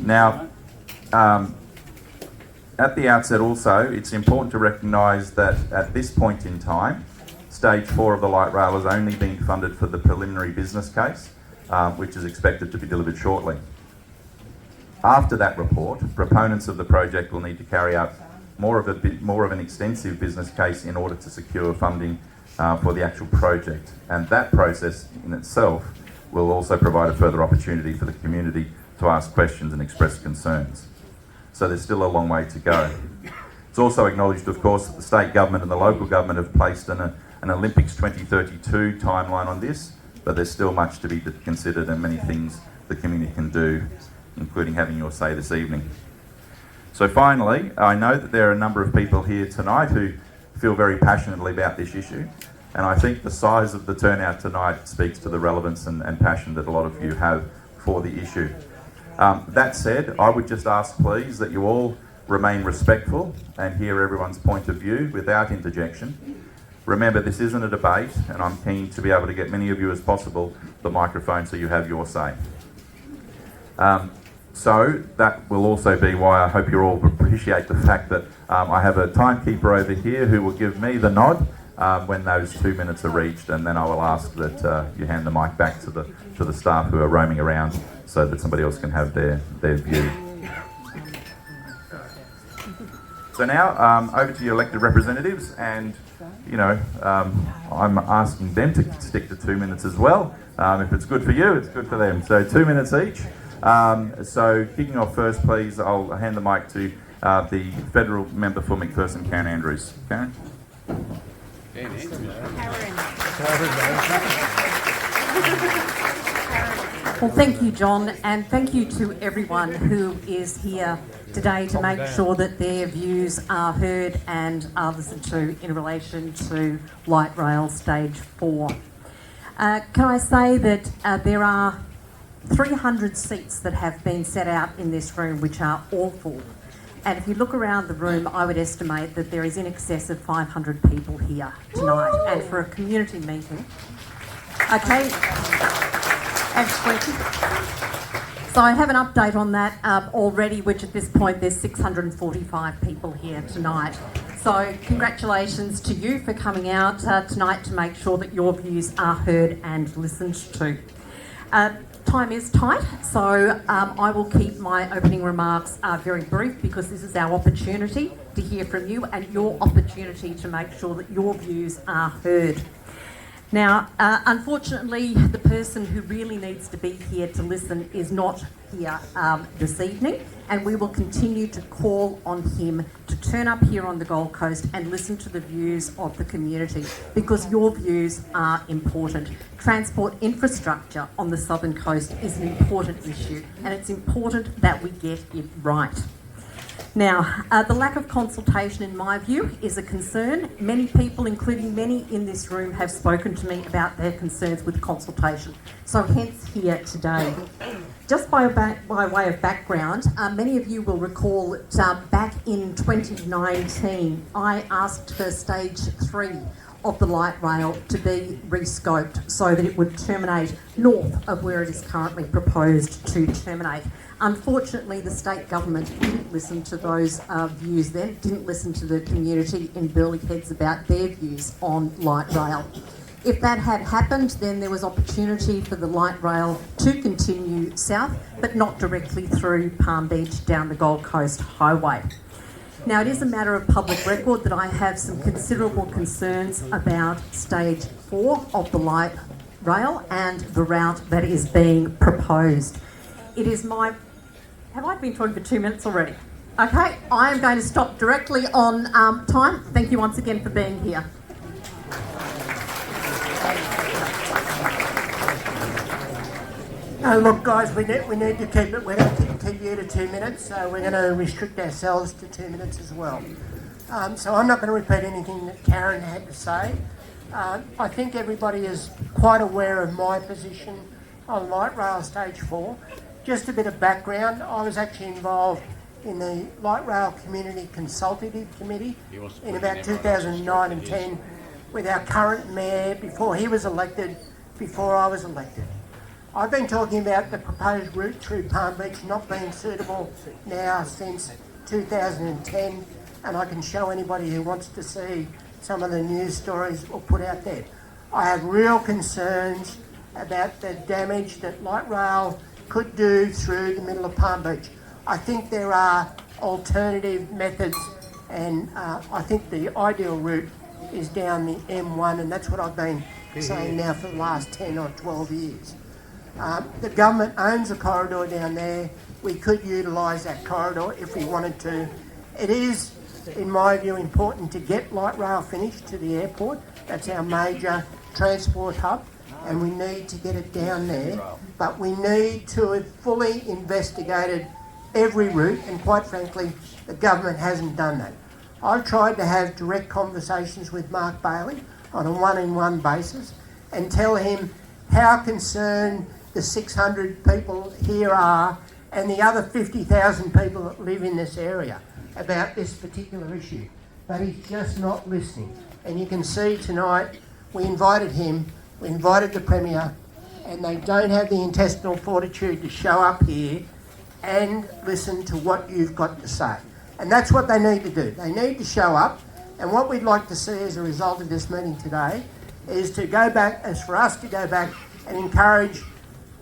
Now, at the outset also, it's important to recognise that at this point in time, Stage 4 of the light rail has only been funded for the preliminary business case, which is expected to be delivered shortly. After that report, proponents of the project will need to carry out more of an extensive business case in order to secure funding for the actual project. And that process in itself will also provide a further opportunity for the community to ask questions and express concerns. So there's still a long way to go. It's also acknowledged, of course, that the state government and the local government have placed an Olympics 2032 timeline on this, but there's still much to be considered and many things the community can do, including having your say this evening. So finally, I know that there are a number of people here tonight who feel very passionately about this issue, and I think the size of the turnout tonight speaks to the relevance and passion that a lot of you have for the issue. That said, I would just ask, please, that you all remain respectful and hear everyone's point of view without interjection. Remember, this isn't a debate, and I'm keen to be able to get many of you as possible the microphone so you have your say. So that will also be why I hope you all appreciate the fact that I have a timekeeper over here who will give me the nod when those 2 minutes are reached, and then I will ask that you hand the mic back to the staff who are roaming around so that somebody else can have their view. So now over to your elected representatives, and I'm asking them to stick to 2 minutes as well. If it's good for you, it's good for them. So 2 minutes each. So kicking off first, please, I'll hand the mic to the federal member for McPherson, Karen Andrews. Karen? Well, thank you, John, and thank you to everyone who is here today to make sure that their views are heard and are listened to in relation to Light Rail Stage 4. Can I say that there are 300 seats that have been set out in this room, which are all full. And if you look around the room, I would estimate that there is in excess of 500 people here tonight. And for a community meeting, okay, and 20. So I have an update on that already, which at this point there's 645 people here tonight. So congratulations to you for coming out tonight to make sure that your views are heard and listened to. Time is tight, so I will keep my opening remarks very brief because this is our opportunity to hear from you and your opportunity to make sure that your views are heard. Now, unfortunately, the person who really needs to be here to listen is not here this evening, and we will continue to call on him to turn up here on the Gold Coast and listen to the views of the community, because your views are important. Transport infrastructure on the southern coast is an important issue, and it's important that we get it right. Now, the lack of consultation, in my view, is a concern. Many people, including many in this room, have spoken to me about their concerns with consultation, so hence here today. Just by way of background, many of you will recall that back in 2019, I asked for Stage 3 of the light rail to be rescoped so that it would terminate north of where it is currently proposed to terminate. Unfortunately, the state government didn't listen to those views then, didn't listen to the community in Burleigh Heads about their views on light rail. If that had happened, then there was opportunity for the light rail to continue south, but not directly through Palm Beach down the Gold Coast Highway. Now, it is a matter of public record that I have some considerable concerns about Stage 4 of the light rail and the route that is being proposed. It is my... Have I been talking for 2 minutes already? Okay, I am going to stop directly on time. Thank you once again for being here. Look, guys, we need to keep it. We don't keep you to 2 minutes, so we're going to restrict ourselves to 2 minutes as well. So I'm not going to repeat anything that Karen had to say. I think everybody is quite aware of my position on light rail Stage 4. Just a bit of background, I was actually involved in the Light Rail Community Consultative Committee in about 2009 and 10 with our current mayor before he was elected, before I was elected. I've been talking about the proposed route through Palm Beach not being suitable now since 2010, and I can show anybody who wants to see some of the news stories or put out there. I have real concerns about the damage that light rail could do through the middle of Palm Beach. I think there are alternative methods, and I think the ideal route is down the M1, and that's what I've been saying now for the last 10 or 12 years. The government owns a corridor down there. We could utilise that corridor if we wanted to. It is, in my view, important to get light rail finished to the airport. That's our major transport hub, and we need to get it down there. But we need to have fully investigated every route, and quite frankly, the government hasn't done that. I've tried to have direct conversations with Mark Bailey on a one-on-one basis and tell him how concerned the 600 people here are and the other 50,000 people that live in this area about this particular issue. But he's just not listening. And you can see tonight, we invited him, we invited the Premier, and they don't have the intestinal fortitude to show up here and listen to what you've got to say. And that's what they need to do. They need to show up. And what we'd like to see as a result of this meeting today is to go back, as for us to go back and encourage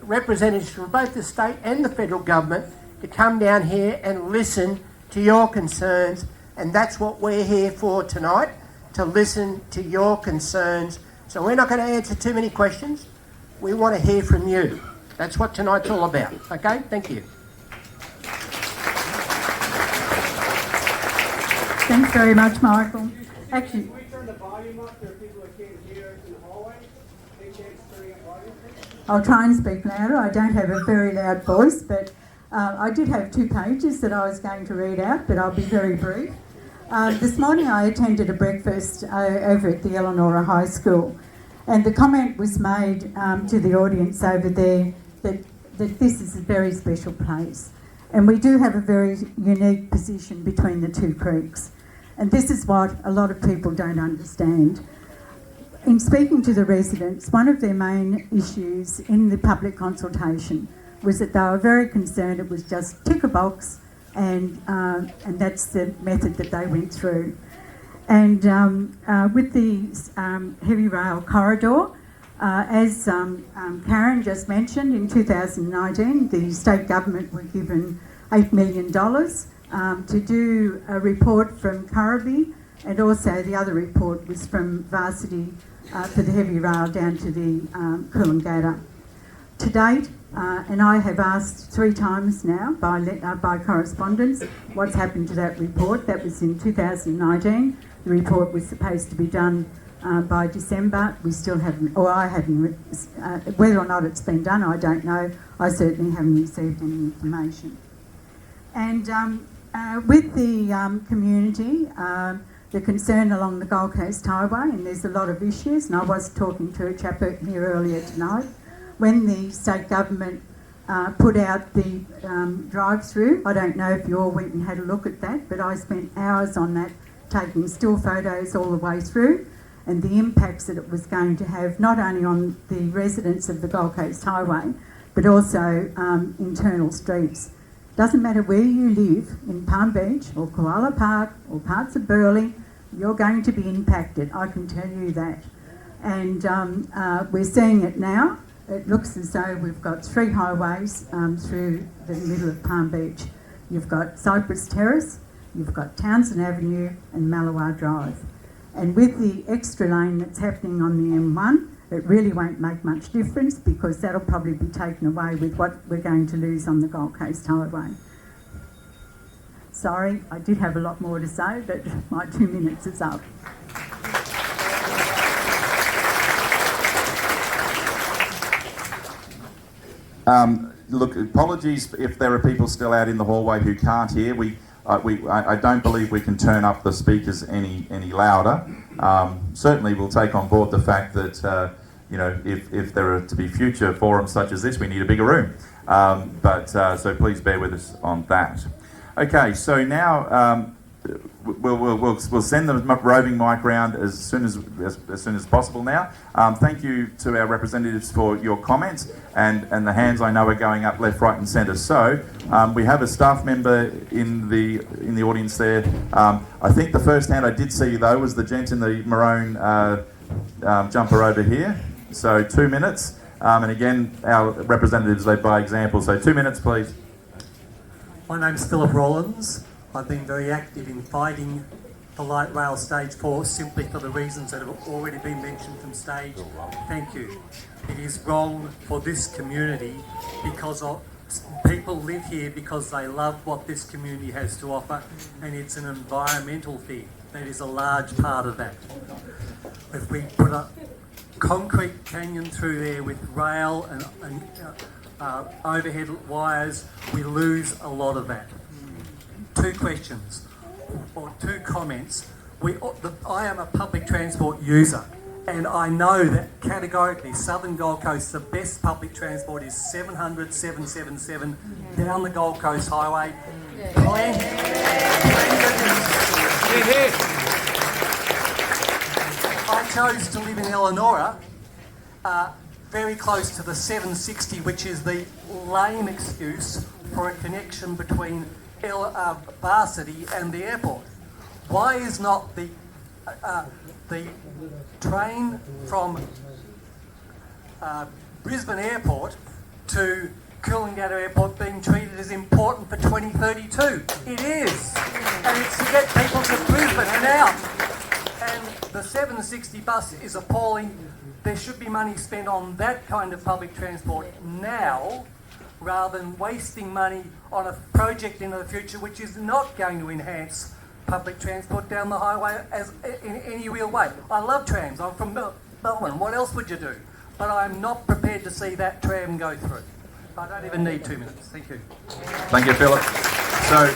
representatives from both the state and the federal government to come down here and listen to your concerns. And that's what we're here for tonight, to listen to your concerns. So we're not going to answer too many questions. We want to hear from you. That's what tonight's all about. Okay? Thank you. Thanks very much, Michael. Actually, Can we turn the volume up? There are people that can't hear in the hallway. They can't turn up volume. I'll try and speak louder. I don't have a very loud voice, but I did have 2 pages that I was going to read out, but I'll be very brief. This morning I attended a breakfast over at the Eleanor High School, and the comment was made to the audience over there that this is a very special place. And we do have a very unique position between the 2 creeks. And this is what a lot of people don't understand. In speaking to the residents, one of their main issues in the public consultation was that they were very concerned it was just tick a box and that's the method that they went through. And with the heavy rail corridor, as Karen just mentioned, in 2019 the state government were given $8 million to do a report from Currabee, and also the other report was from Varsity for the heavy rail down to the Coolangatta. To date, and I have asked 3 times now by correspondence what's happened to that report. That was in 2019. The report was supposed to be done by December. We still haven't, or I haven't, whether or not it's been done, I don't know. I certainly haven't received any information. And with the community, the concern along the Gold Coast Highway, and there's a lot of issues, and I was talking to a chap here earlier tonight, when the state government put out the drive-through, I don't know if you all went and had a look at that, but I spent hours on that, taking still photos all the way through, and the impacts that it was going to have, not only on the residents of the Gold Coast Highway, but also internal streets. Doesn't matter where you live, in Palm Beach or Koala Park or parts of Burleigh, you're going to be impacted, I can tell you that. And we're seeing it now. It looks as though we've got 3 highways through the middle of Palm Beach. You've got Cypress Terrace, you've got Townsend Avenue and Malawar Drive. And with the extra lane that's happening on the M1, it really won't make much difference because that'll probably be taken away with what we're going to lose on the Gold Coast Highway. Sorry, I did have a lot more to say, but my 2 minutes is up. Look, apologies if there are people still out in the hallway who can't hear. I don't believe we can turn up the speakers any louder. Certainly we'll take on board the fact that if there are to be future forums such as this, we need a bigger room. So please bear with us on that. Okay, so now we'll send the roving mic round as soon as possible now. Thank you to our representatives for your comments, and the hands I know are going up left, right and centre. So we have a staff member in the audience there. I think the first hand I did see though was the gent in the maroon jumper over here. So 2 minutes, and again our representatives led by example. So 2 minutes please. My name's Philip Rollins. I've been very active in fighting the light rail stage 4 simply for the reasons that have already been mentioned from stage. Thank you. It is wrong for this community because people live here because they love what this community has to offer, and it's an environmental thing. That is a large part of that. If we put a concrete canyon through there with rail and overhead wires, we lose a lot of that. 2 questions or 2 comments. I am a public transport user, and I know that categorically Southern Gold Coast, the best public transport is 700, 777 down the Gold Coast Highway. I chose to live in Eleanor, very close to the 760, which is the lame excuse for a connection between Varsity and the airport. Why is not the train from Brisbane Airport to Coolangatta Airport being treated as important for 2032? It is, and it's to get people to Brisbane and out. And the 760 bus is appalling. There should be money spent on that kind of public transport now, rather than wasting money on a project in the future which is not going to enhance public transport down the highway in any real way. I love trams. I'm from Melbourne. What else would you do? But I'm not prepared to see that tram go through. I don't even need 2 minutes. Thank you. Thank you, Philip. So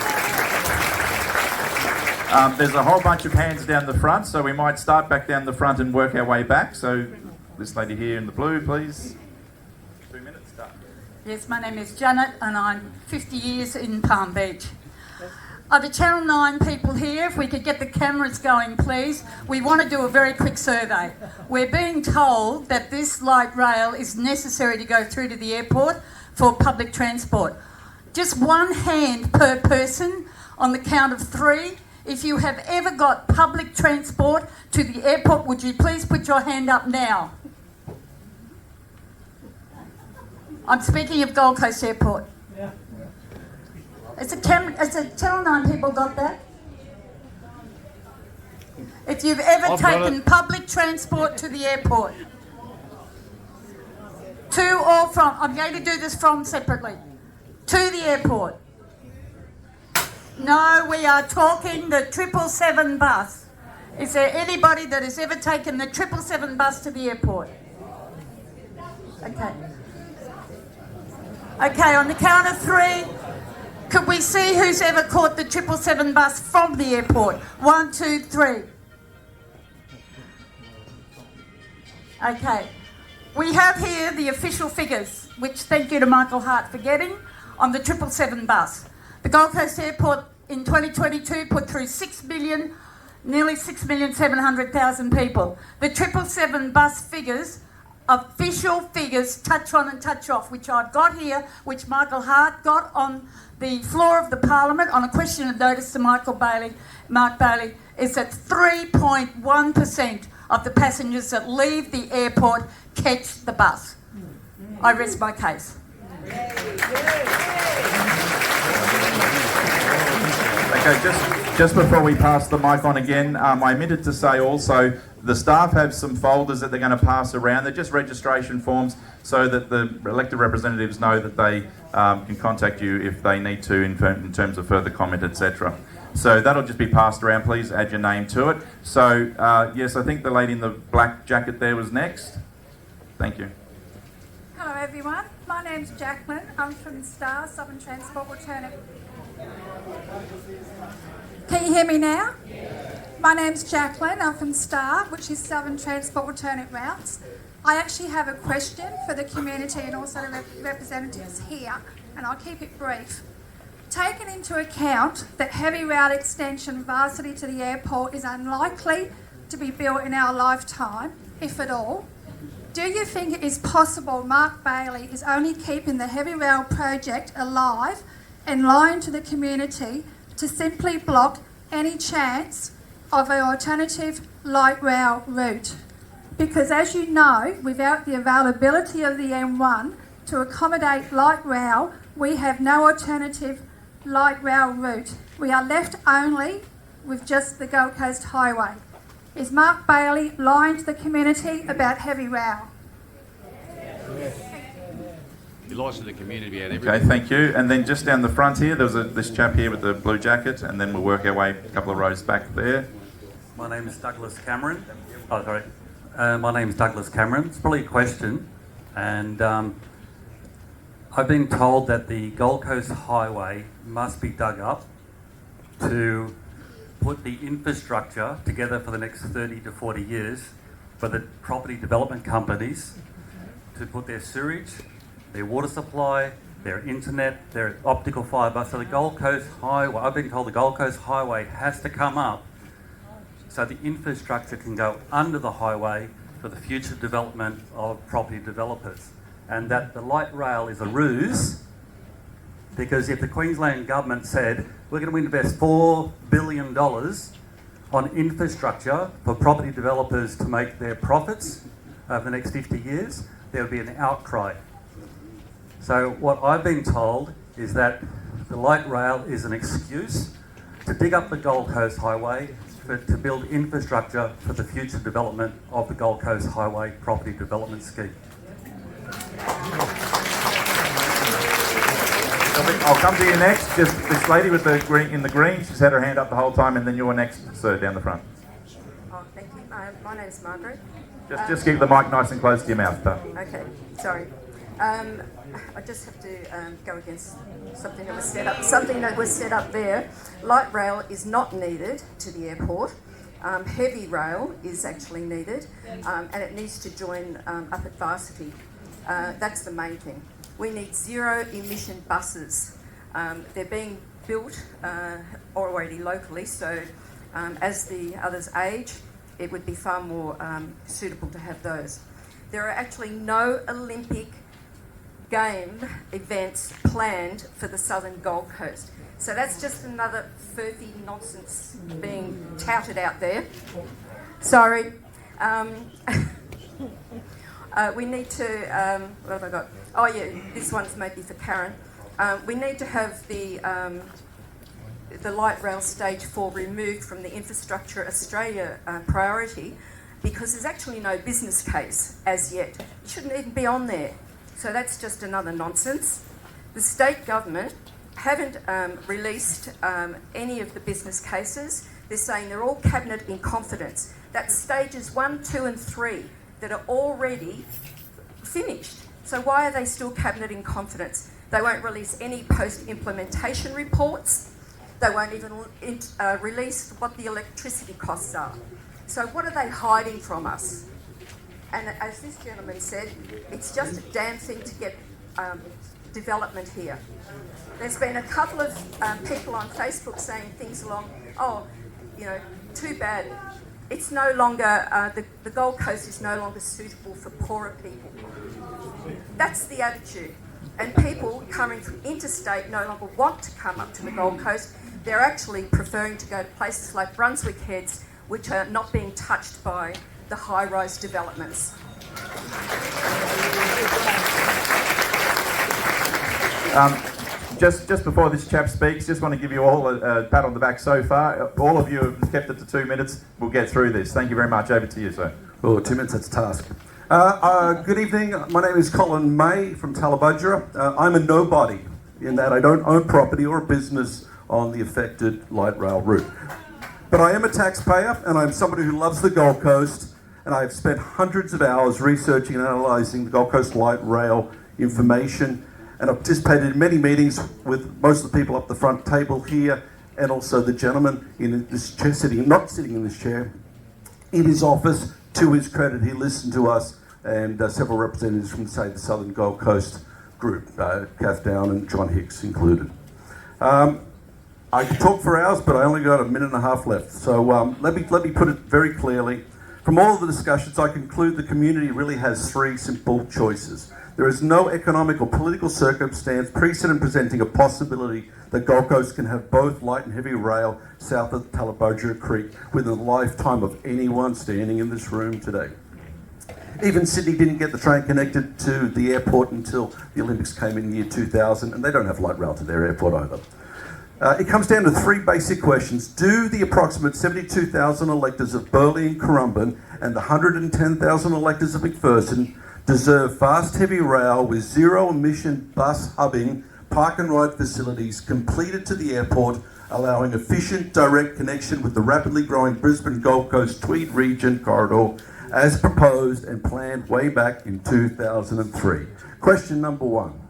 there's a whole bunch of hands down the front, so we might start back down the front and work our way back. So this lady here in the blue, please. 2 minutes, start. Yes, my name is Janet and I'm 50 years in Palm Beach. Are the Channel 9 people here? If we could get the cameras going, please. We want to do a very quick survey. We're being told that this light rail is necessary to go through to the airport for public transport. Just one hand per person on the count of 3. If you have ever got public transport to the airport, would you please put your hand up now? I'm speaking of Gold Coast Airport. Yeah. Has the Channel 9 people got that? If you've ever taken public transport to the airport. To or from, I'm going to do this from separately. To the airport. No, we are talking the 777 bus. Is there anybody that has ever taken the 777 bus to the airport? Okay. Okay, on the count of 3, could we see who's ever caught the 777 bus from the airport? 1, 2, 3. Okay. We have here the official figures, which thank you to Michael Hart for getting, on the 777 bus. The Gold Coast Airport in 2022 put through 6 million, nearly 6,700,000 people. The 777 bus figures, official figures, touch on and touch off, which I've got here, which Michael Hart got on the floor of the Parliament on a question of notice to Mark Bailey, is that 3.1% of the passengers that leave the airport catch the bus. I rest my case. Okay, just before we pass the mic on again, I omitted to say also the staff have some folders that they're going to pass around. They're just registration forms so that the elected representatives know that they can contact you if they need to in terms of further comment, etc. So that'll just be passed around. Please add your name to it. So yes, I think the lady in the black jacket there was next. Thank you. Hello everyone, my name's Jacqueline. I'm from STAR, Southern Transport Alternate. Can you hear me now? My name's Jacqueline. I'm from STAR, which is Southern Transport Alternate Routes. I actually have a question for the community and also the representatives here, and I'll keep it brief. Taking into account that heavy rail extension varsity to the airport is unlikely to be built in our lifetime, if at all, do you think it is possible Mark Bailey is only keeping the heavy rail project alive and lying to the community to simply block any chance of an alternative light rail route? Because as you know, without the availability of the M1 to accommodate light rail, we have no alternative light rail route. We are left only with just the Gold Coast Highway. Is Mark Bailey lying to the community about heavy rail? He lies to the community about everything. Okay, thank you. And then just down the front here, there was this chap here with the blue jacket, and then we'll work our way a couple of rows back there. My name is Douglas Cameron. Oh, sorry. My name is Douglas Cameron. It's probably a question, and I've been told that the Gold Coast Highway must be dug up to put the infrastructure together for the next 30 to 40 years for the property development companies to put their sewage, their water supply, their internet, their optical fibre. So the Gold Coast Highway, I've been told the Gold Coast Highway has to come up so the infrastructure can go under the highway for the future development of property developers. And that the light rail is a ruse, because if the Queensland government said, we're going to invest $4 billion on infrastructure for property developers to make their profits over the next 50 years, there would be an outcry. So what I've been told is that the light rail is an excuse to dig up the Gold Coast Highway to build infrastructure for the future development of the Gold Coast Highway property development scheme. I'll come to you next. Just this lady with the green in the green. She's had her hand up the whole time, and then you're next, sir, down the front. Oh, thank you. My name's Margaret. Just keep the mic nice and close to your mouth, though. Okay, sorry. I just have to go against something that was set up. Something that was set up there. Light rail is not needed to the airport. Heavy rail is actually needed, and it needs to join up at Varsity. That's the main thing. We need zero emission buses. They're being built already locally, so as the others age, it would be far more suitable to have those. There are actually no Olympic game events planned for the southern Gold Coast. So that's just another filthy nonsense being touted out there. Sorry. We need to, what have I got? Oh yeah, this one's maybe for Karen. We need to have the light rail stage 4 removed from the Infrastructure Australia priority, because there's actually no business case as yet. It shouldn't even be on there. So that's just another nonsense. The state government haven't released any of the business cases. They're saying they're all cabinet in confidence. That's stages 1, 2 and 3 that are already finished. So why are they still cabinet in confidence? They won't release any post-implementation reports. They won't even release what the electricity costs are. So what are they hiding from us? And as this gentleman said, it's just a damn thing to get development here. There's been a couple of people on Facebook saying things along, oh, you know, too bad. It's no longer, the Gold Coast is no longer suitable for poorer people. That's the attitude. And people coming from interstate no longer want to come up to the Gold Coast. They're actually preferring to go to places like Brunswick Heads, which are not being touched by the high-rise developments. Just before this chap speaks, just want to give you all a pat on the back so far. All of you have kept it to 2 minutes. We'll get through this. Thank you very much. Over to you, sir. Oh, 2 minutes, that's a task. Good evening. My name is Colin May from Tallabudgera. I'm a nobody in that I don't own property or business on the affected light rail route. But I am a taxpayer, and I'm somebody who loves the Gold Coast, and I've spent hundreds of hours researching and analysing the Gold Coast light rail information, and I've participated in many meetings with most of the people up the front table here, and also the gentleman in this chair, not sitting in this chair, in his office. To his credit, he listened to us and several representatives from, say, the Southern Gold Coast group, Kath Down and John Hicks included. I could talk for hours, but I only got a minute and a half left. So let me put it very clearly. From all of the discussions, I conclude the community really has three simple choices. There is no economic or political circumstance precedent presenting a possibility that Gold Coast can have both light and heavy rail south of Tallebudgera Creek within the lifetime of anyone standing in this room today. Even Sydney didn't get the train connected to the airport until the Olympics came in the year 2000, and they don't have light rail to their airport either. It comes down to three basic questions. Do the approximate 72,000 electors of Burleigh and Currumbin and the 110,000 electors of McPherson deserve fast heavy rail with zero emission bus hubbing, park and ride facilities completed to the airport, allowing efficient direct connection with the rapidly growing Brisbane Gold Coast Tweed region corridor as proposed and planned way back in 2003? Question number one.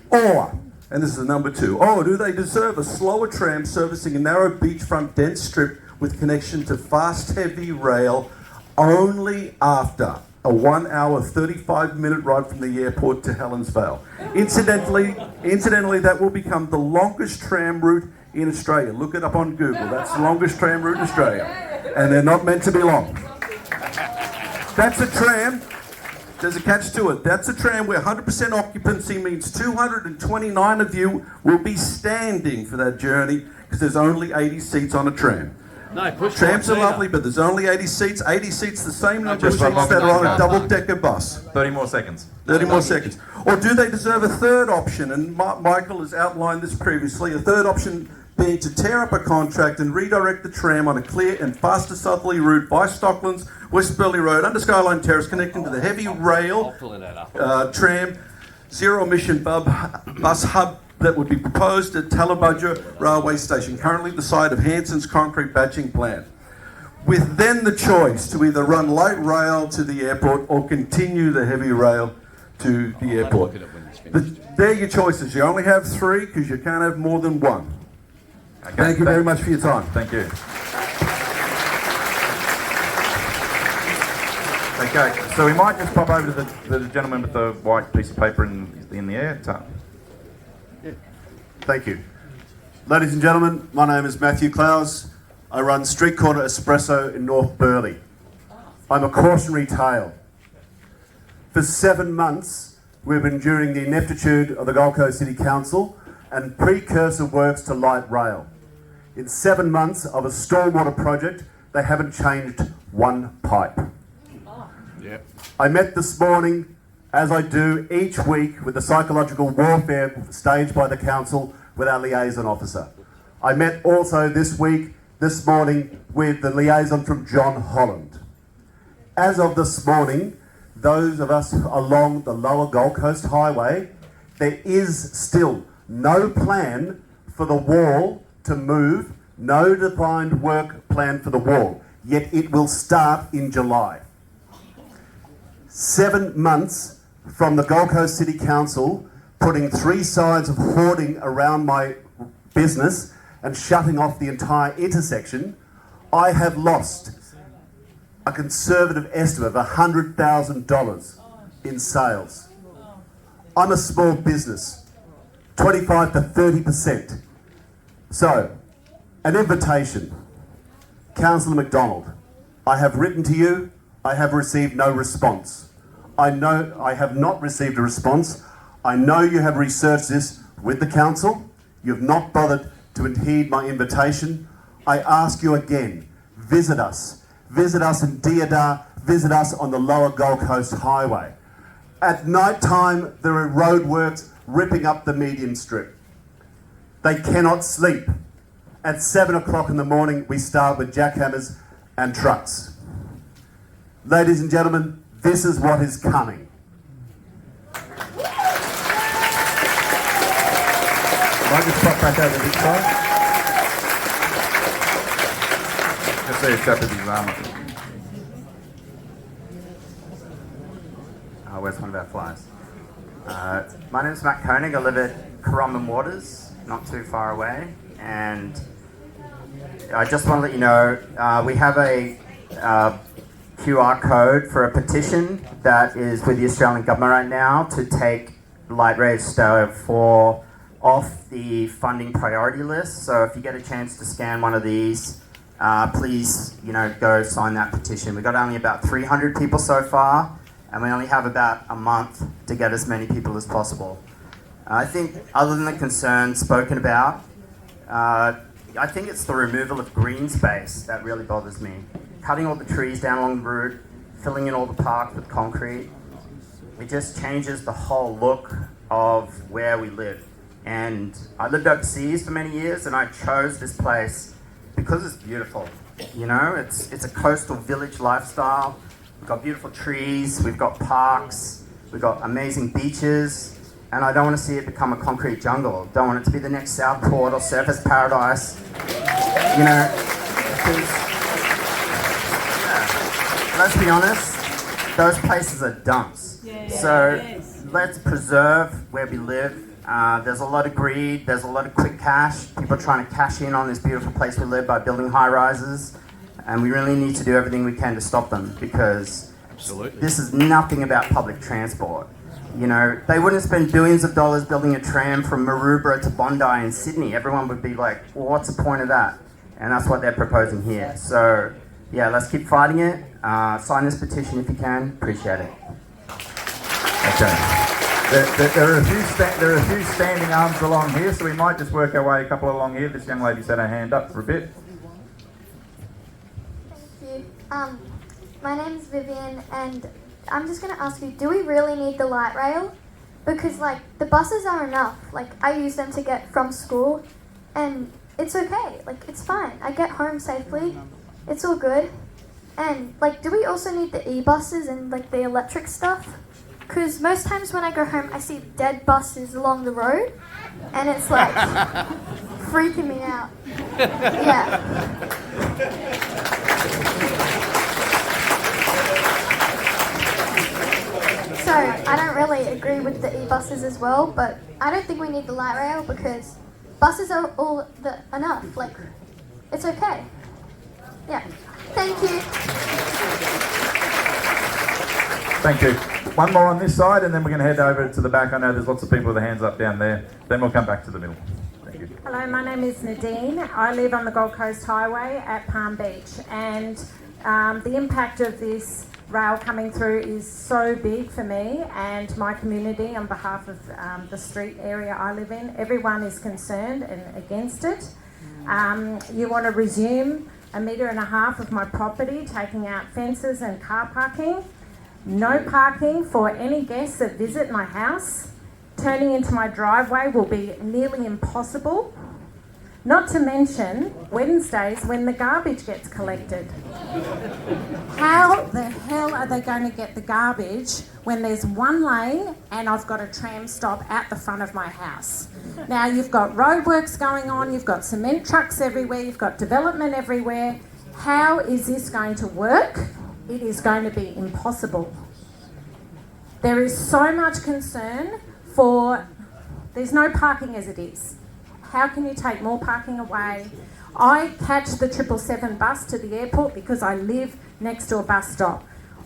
Or, and this is number two, do they deserve a slower tram servicing a narrow beachfront dense strip with connection to fast heavy rail only after a 1 hour 35-minute ride from the airport to Helens Vale? Incidentally, that will become the longest tram route in Australia. Look it up on Google. That's the longest tram route in Australia. And they're not meant to be long. That's a tram. There's a catch to it. That's a tram where 100% occupancy means 229 of you will be standing for that journey because there's only 80 seats on a tram. No, push Trams are lovely, but there's only 80 seats. 80 seats, the same number of seats that are on a double-decker bus. 30 more seconds. 30 more seconds. Or do they deserve a third option? And Michael has outlined this previously. A third option being to tear up a contract and redirect the tram on a clear and faster southerly route by Stocklands, West Burleigh Road, under Skyline Terrace, connecting to the heavy rail tram, zero-emission bus hub that would be proposed at Tallebudgera Railway Station, currently the site of Hanson's concrete batching plant, with then the choice to either run light rail to the airport or continue the heavy rail to the airport. They're your choices. You only have three because you can't have more than one. Okay, thank you very much for your time. Thank you. Okay, so we might just pop over to the gentleman with the white piece of paper in the air. Thank you. Ladies and gentlemen, my name is Matthew Clowes. I run Street Corner Espresso in North Burleigh. I'm a cautionary tale. For 7 months, we've been enduring the ineptitude of the Gold Coast City Council and precursor works to light rail. In 7 months of a stormwater project, they haven't changed one pipe. Yep. I met this morning, as I do each week, with the psychological warfare staged by the council with our liaison officer. I met also this morning, with the liaison from John Holland. As of this morning, those of us along the lower Gold Coast Highway, there is still no plan for the wall to move, no defined work plan for the wall, yet it will start in July. 7 months from the Gold Coast City Council putting 3 sides of hoarding around my business and shutting off the entire intersection, I have lost a conservative estimate of $100,000 in sales. I'm a small business, 25 to 30%. So, an invitation. Councillor McDonald, I have written to you, I have received no response. I know I have not received a response. I know you have researched this with the council. You have not bothered to heed my invitation. I ask you again, visit us. Visit us in Deodar, visit us on the lower Gold Coast Highway. At night time, there are roadworks ripping up the medium strip. They cannot sleep. At 7 o'clock in the morning, we start with jackhammers and trucks. Ladies and gentlemen, this is what is coming. Can I just pop back over this side? Just see a chap with his arm up. Where's one of our flies? My name is Matt Koenig. I live at Currumbin Waters, not too far away, and I just want to let you know we have a QR code for a petition that is with the Australian government right now to take light rail stage 4 off the funding priority list. So if you get a chance to scan one of these, please, go sign that petition. We've got only about 300 people so far, and we only have about a month to get as many people as possible. I think other than the concerns spoken about, I think it's the removal of green space that really bothers me. Cutting all the trees down along the route, filling in all the parks with concrete, it just changes the whole look of where we live. And I lived overseas for many years, and I chose this place because it's beautiful. It's a coastal village lifestyle. We've got beautiful trees, we've got parks, we've got amazing beaches, and I don't want to see it become a concrete jungle. Don't want it to be the next Southport or Surfers Paradise. Because, let's be honest, those places are dumps. Let's preserve where we live. There's a lot of greed, there's a lot of quick cash. People are trying to cash in on this beautiful place we live by building high rises, and we really need to do everything we can to stop them, because this is nothing about public transport. They wouldn't spend billions of dollars building a tram from Maroubra to Bondi in Sydney. Everyone would be like, well, what's the point of that? And that's what they're proposing here. So yeah, let's keep fighting it. Sign this petition if you can. Appreciate it. Okay. There are a few standing arms along here, so we might just work our way a couple along here. This young lady's had her hand up for a bit. Thank you. My name's Vivian, and I'm just going to ask you, do we really need the light rail? Because, the buses are enough. I use them to get from school, and it's okay. It's fine. I get home safely. It's all good. And, do we also need the e-buses and, the electric stuff? Because most times when I go home, I see dead buses along the road, and it's freaking me out. Yeah. So I don't really agree with the e-buses as well, but I don't think we need the light rail because buses are all enough. It's okay. Yeah. Thank you. Thank you. One more on this side, and then we're going to head over to the back. I know there's lots of people with their hands up down there. Then we'll come back to the middle. Thank you. Hello, my name is Nadine. I live on the Gold Coast Highway at Palm Beach, and the impact of this rail coming through is so big for me and my community on behalf of the street area I live in. Everyone is concerned and against it. You want to resume 1.5 meters of my property, taking out fences and car parking. No parking for any guests that visit my house. Turning into my driveway will be nearly impossible. Not to mention Wednesdays when the garbage gets collected. How the hell are they going to get the garbage when there's one lane and I've got a tram stop at the front of my house? Now you've got roadworks going on, you've got cement trucks everywhere, you've got development everywhere. How is this going to work? It is going to be impossible. There is so much concern there's no parking as it is. How can you take more parking away? I catch the 777 bus to the airport because I live next to a bus stop.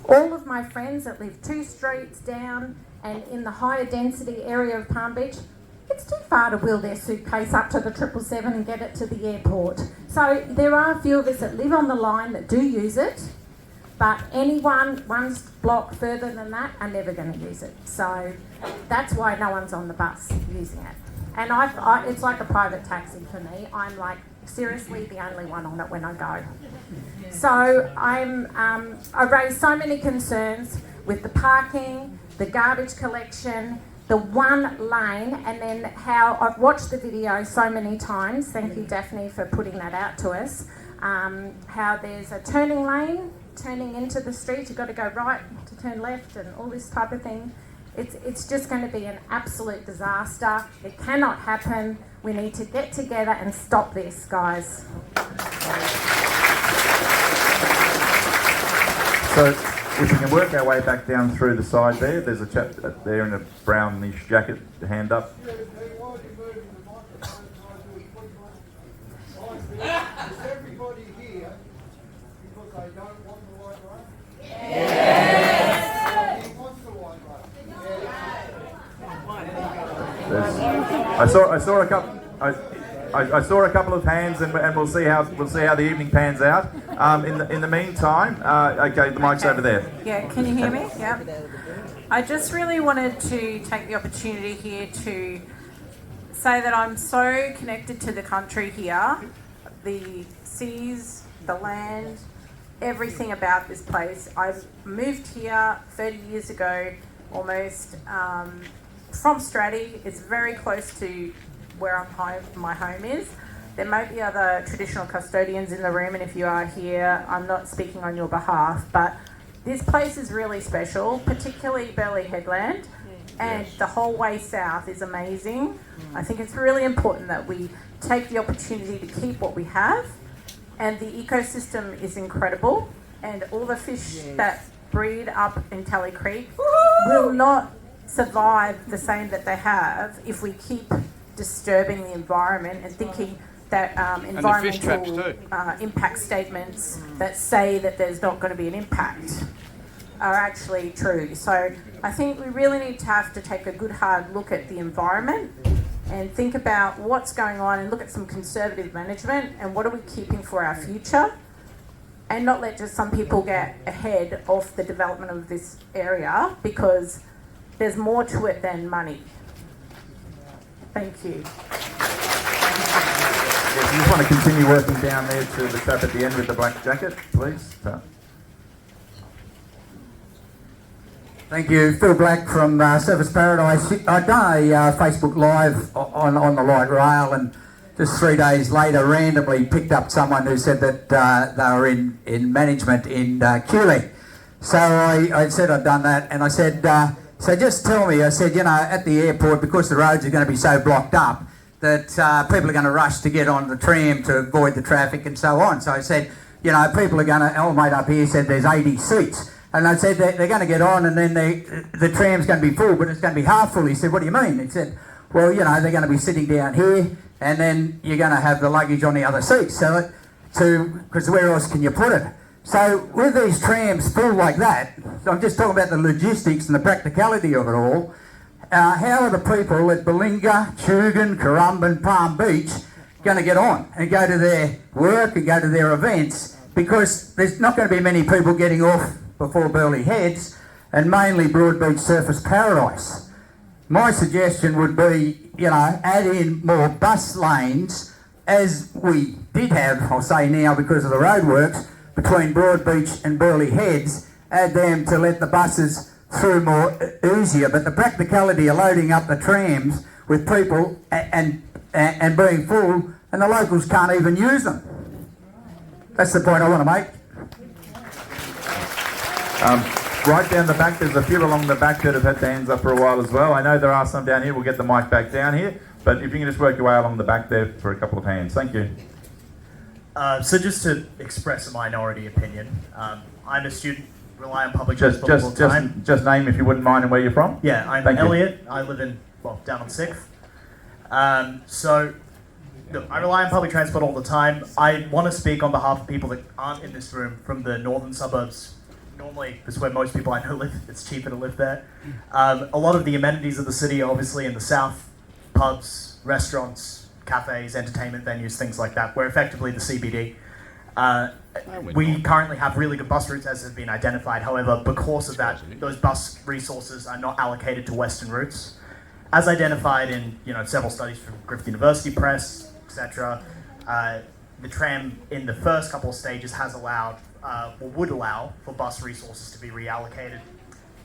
All of my friends that live 2 streets down and in the higher density area of Palm Beach, it's too far to wheel their suitcase up to the 777 and get it to the airport. So there are a few of us that live on the line that do use it, but anyone one block further than that are never going to use it. So that's why no one's on the bus using it. And it's like a private taxi for me. I'm seriously the only one on it when I go. So I raised so many concerns with the parking, the garbage collection, the one lane, and then how I've watched the video so many times. Thank you, Daphne, for putting that out to us. How there's a turning lane, turning into the street, you've got to go right to turn left and all this type of thing. It's just going to be an absolute disaster. It cannot happen. We need to get together and stop this, guys. So if we can work our way back down through the side there, there's a chap there in a brownish jacket, hand up. Is everybody here because they don't want the light rail? Yes! Who wants the light rail? I saw a couple. I saw a couple of hands, and we'll see how the evening pans out. In the meantime, okay, the mic's over there. Yeah, can you hear me? Yeah. I just really wanted to take the opportunity here to say that I'm so connected to the country here, the seas, the land, everything about this place. I moved here 30 years ago, almost, from Stratty. It's very close to where my home is. There might be other traditional custodians in the room, and if you are here, I'm not speaking on your behalf, but this place is really special, particularly Burleigh Headland, and the whole way south is amazing. I think it's really important that we take the opportunity to keep what we have, and the ecosystem is incredible, and all the fish that breed up in Tally Creek will not survive the same that they have if we keep disturbing the environment and thinking that environmental impact statements that say that there's not going to be an impact are actually true. So I think we really need to have to take a good hard look at the environment and think about what's going on and look at some conservative management and what are we keeping for our future, and not let just some people get ahead of the development of this area, because there's more to it than money. Thank you. If you just want to continue working down there to the chap at the end with the black jacket, please. Thank you. Phil Black from Surfers Paradise. I'd done a Facebook Live on the light rail, and just 3 days later randomly picked up someone who said that they were in management in Keeley. So I said I'd done that, and I said, so just tell me, I said, you know, at the airport, because the roads are going to be so blocked up, that people are going to rush to get on the tram to avoid the traffic and so on. So I said, you know, people are going to, our mate up here said there's 80 seats. And I said, they're going to get on, and then the tram's going to be full, but it's going to be half full. He said, what do you mean? He said, well, you know, they're going to be sitting down here, and then you're going to have the luggage on the other seat. So, because where else can you put it? So with these trams full like that, so I'm just talking about the logistics and the practicality of it all, how are the people at Balinga, Tugun, Currumbin, Palm Beach going to get on and go to their work and go to their events? Because there's not going to be many people getting off before Burleigh Heads, and mainly Broadbeach Surfers Paradise. My suggestion would be, you know, add in more bus lanes, as we did have, I'll say now because of the roadworks, between Broadbeach and Burleigh Heads, add them to let the buses through more easier. But the practicality of loading up the trams with people and being full, and the locals can't even use them. That's the point I want to make. Right down the back, there's a few along the back that have had their hands up for a while as well. I know there are some down here. We'll get the mic back down here. But if you can just work your way along the back there for a couple of hands. Thank you. So just to express a minority opinion, I'm a student, rely on public transport all the time. Just name, if you wouldn't mind, and where you're from. Yeah, I'm Elliot. I live in, down on 6th. So, look, I rely on public transport all the time. I want to speak on behalf of people that aren't in this room from the northern suburbs. Normally, this is where most people I know live. It's cheaper to live there. A lot of the amenities of the city are obviously in the south. Pubs, restaurants, cafes, entertainment venues, things like that. We're effectively the CBD. We currently have really good bus routes, as has been identified. However, because of that, those bus resources are not allocated to western routes. As identified in several studies from Griffith University Press, etc., the tram in the first couple of stages has allowed, or would allow, for bus resources to be reallocated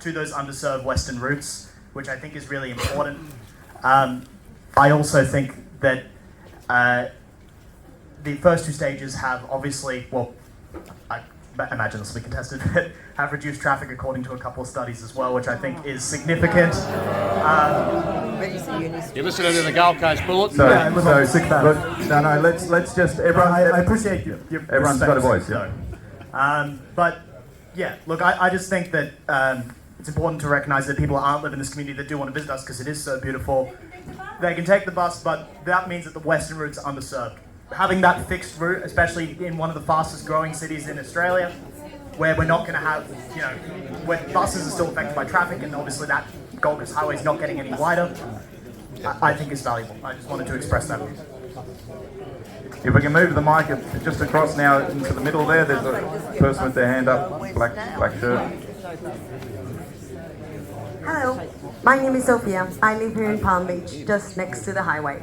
to those underserved western routes, which I think is really important. I also think that the first two stages have obviously, I imagine this will be contested, but have reduced traffic according to a couple of studies as well, which I think is significant. You're listening to the Gold Coast Bulletin? Let's just, everyone... I appreciate your everyone's got a voice, but yeah, look, I just think that it's important to recognise that people aren't living in this community that do want to visit us because it is so beautiful. They can take the bus, but that means that the western route's underserved. Having that fixed route, especially in one of the fastest growing cities in Australia, where we're not going to have, where buses are still affected by traffic, and obviously that Gold Coast highway is not getting any wider. I think is valuable. I just wanted to express that. If we can move the mic just across now into the middle there, there's a person with their hand up, black shirt. Hello, my name is Sophia. I live here in Palm Beach, just next to the highway.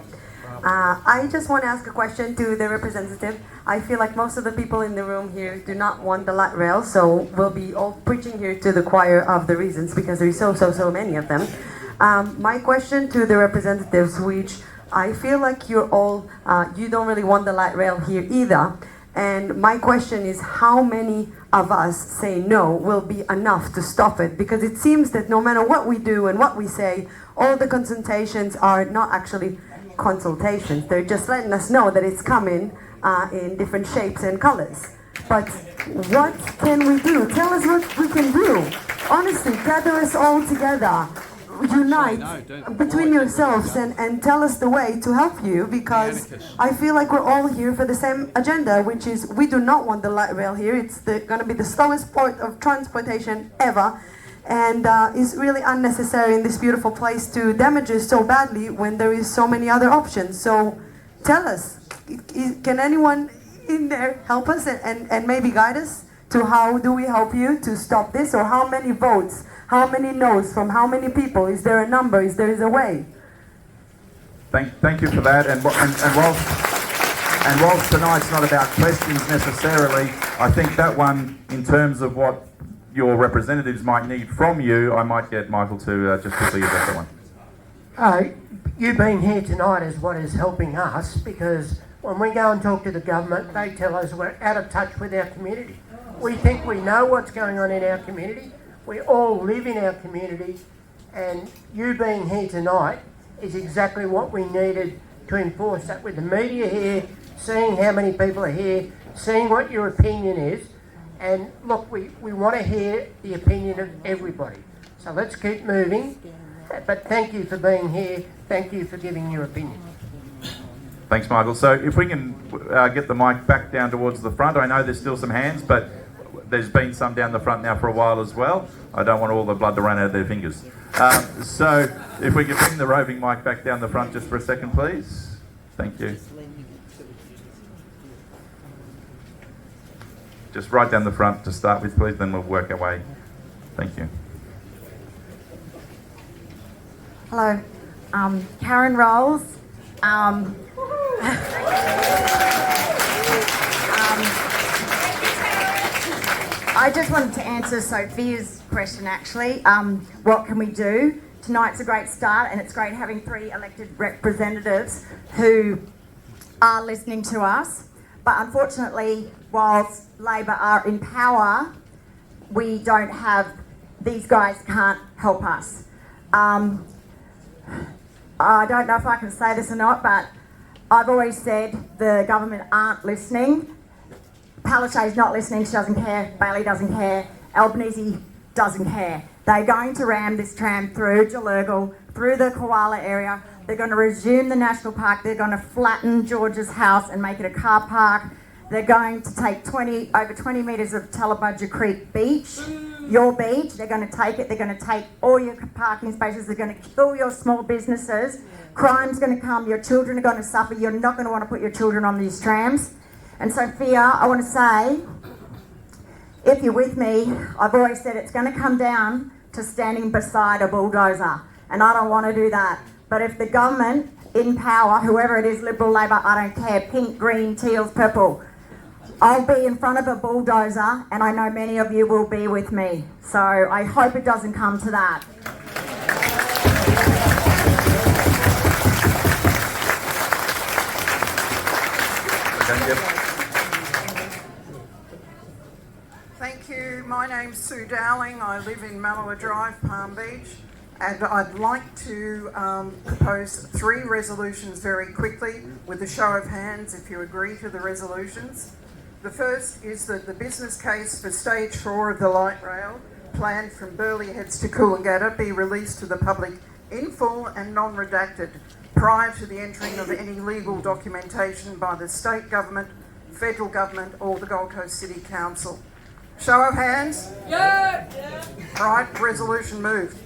I just want to ask a question to the representative. I feel like most of the people in the room here do not want the light rail, so we'll be all preaching here to the choir of the reasons because there's so many of them. My question to the representatives, which I feel like you're all, you don't really want the light rail here either. And my question is, how many of us say no will be enough to stop it? Because it seems that no matter what we do and what we say, all the consultations are not actually consultations. They're just letting us know that it's coming in different shapes and colors. But what can we do? Tell us what we can do. Honestly, gather us all together. Unite between yourselves and tell us the way to help you, because I feel like we're all here for the same agenda, which is we do not want the light rail here. It's going to be the slowest port of transportation ever, and is really unnecessary in this beautiful place to damage us so badly when there is so many other options. So tell us, can anyone in there help us and maybe guide us to how do we help you to stop this, or how many votes? How many no's from how many people? Is there a number? Is there a way? Thank you for that. And whilst tonight's not about questions necessarily, I think that one, in terms of what your representatives might need from you, I might get Michael to just quickly address that one. You being here tonight is what is helping us, because when we go and talk to the government, they tell us we're out of touch with our community. We think we know what's going on in our community. We all live in our community, and you being here tonight is exactly what we needed to enforce that, with the media here, seeing how many people are here, seeing what your opinion is. And look, we want to hear the opinion of everybody. So let's keep moving. But thank you for being here. Thank you for giving your opinion. Thanks, Michael. So if we can get the mic back down towards the front. I know there's still some hands, but there's been some down the front now for a while as well. I don't want all the blood to run out of their fingers. So if we could bring the roving mic back down the front just for a second, please. Thank you. Just right down the front to start with, please, then we'll work our way. Thank you. Hello, Karen Rolls. I just wanted to answer Sophia's question, actually. What can we do? Tonight's a great start, and it's great having 3 elected representatives who are listening to us. But unfortunately, whilst Labor are in power, we don't have, these guys can't help us. I don't know if I can say this or not, but I've always said the government aren't listening. Palaszczuk's not listening, she doesn't care. Bailey doesn't care. Albanese doesn't care. They're going to ram this tram through Jalurgal, through the Koala area. They're going to resume the national park. They're going to flatten George's house and make it a car park. They're going to take over 20 metres of Tallabudger Creek beach, your beach. They're going to take it. They're going to take all your parking spaces. They're going to kill your small businesses. Crime's going to come. Your children are going to suffer. You're not going to want to put your children on these trams. And Sophia, I want to say, if you're with me, I've always said it's going to come down to standing beside a bulldozer. And I don't want to do that. But if the government in power, whoever it is, Liberal, Labor, I don't care, pink, green, teals, purple, I'll be in front of a bulldozer, and I know many of you will be with me. So I hope it doesn't come to that. Thank you. My name's Sue Dowling. I live in Mallowah Drive, Palm Beach, and I'd like to propose 3 resolutions very quickly with a show of hands if you agree to the resolutions. The first is that the business case for stage 4 of the light rail, planned from Burleigh Heads to Coolangatta, be released to the public in full and non-redacted prior to the entering of any legal documentation by the state government, federal government or the Gold Coast City Council. Show of hands? Yeah. Right, resolution moved.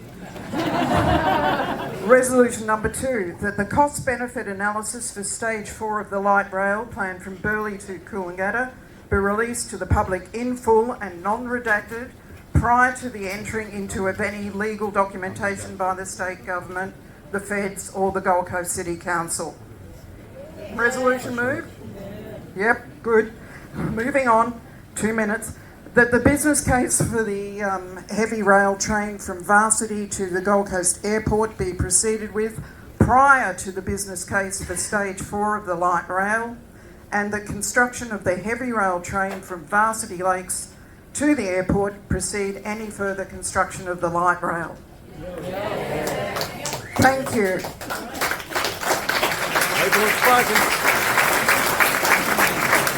Resolution number 2, that the cost-benefit analysis for stage 4 of the light rail planned from Burleigh to Coolangatta be released to the public in full and non-redacted prior to the entering into of any legal documentation by the state government, the feds or the Gold Coast City Council. Resolution moved? Yep, good. Moving on, 2 minutes. That the business case for the heavy rail train from Varsity to the Gold Coast Airport be proceeded with prior to the business case for stage 4 of the light rail, and the construction of the heavy rail train from Varsity Lakes to the airport proceed any further construction of the light rail. Thank you.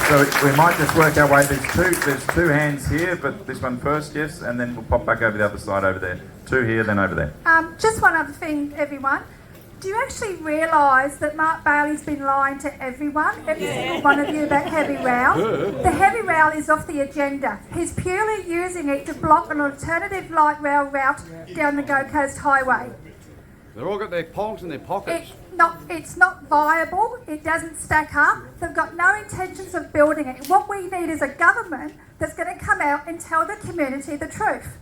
So we might just work our way. There's two hands here, but this one first, yes, and then we'll pop back over the other side over there. 2 here, then over there. Just one other thing, everyone. Do you actually realise that Mark Bailey's been lying to everyone, every single one of you, about heavy rail? The heavy rail is off the agenda. He's purely using it to block an alternative light rail route down the Gold Coast Highway. They've all got their pongs in their pockets. It's not viable. It doesn't stack up. They've got no intentions of building it. What we need is a government that's going to come out and tell the community the truth.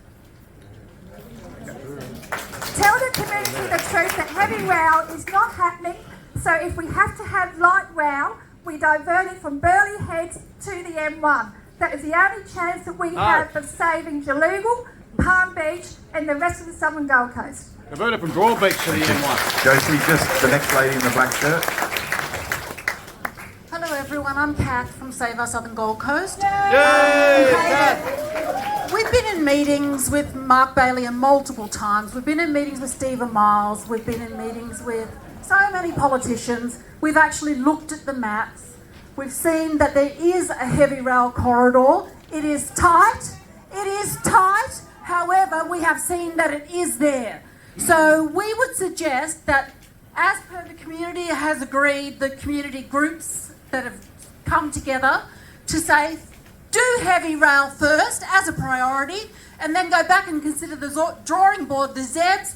Tell the community the truth that heavy rail is not happening. So if we have to have light rail, we divert it from Burleigh Heads to the M1. That is the only chance that we have of saving Jalugal, Palm Beach and the rest of the southern Gold Coast. Divert it from Broad Beach to the M1. Josie, just the next lady in the black shirt. Hello everyone, I'm Kath from Save Our Southern Gold Coast. We've been in meetings with Mark Bailey multiple times. We've been in meetings with Stephen Miles. We've been in meetings with so many politicians. We've actually looked at the maps. We've seen that there is a heavy rail corridor. It is tight. It is tight. However, we have seen that it is there. So we would suggest that, as per the community has agreed, the community groups that have come together to say, do heavy rail first as a priority, and then go back and consider the drawing board, the ZEBs,